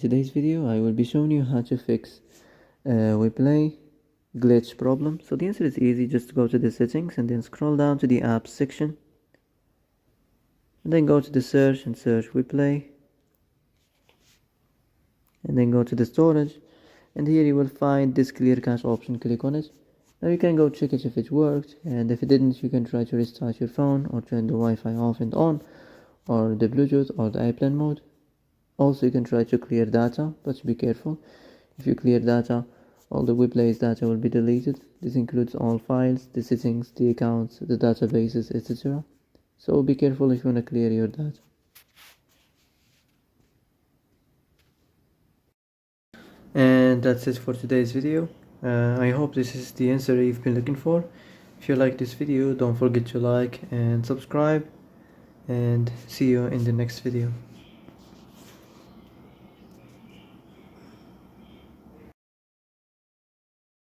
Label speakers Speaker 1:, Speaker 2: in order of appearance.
Speaker 1: Today's video I will be showing you how to fix Weplay glitch problem. So the answer is easy. Just go to the settings and then scroll down to the apps section and then go to the search and search Weplay and then go to the storage, and here you will find this clear cache option. Click on it. Now you can go check it if it worked, and if it didn't you can try to restart your phone or turn the Wi-Fi off and on, or the Bluetooth or the airplane mode. Also you can try to clear data, but be careful. If you clear data, all the Weplay's data will be deleted. This includes all files, the settings, the accounts, the databases, etc. So be careful if you want to clear your data. And that's it for today's video. I hope this is the answer you've been looking for. If you like this video, don't forget to like and subscribe, and see you in the next video.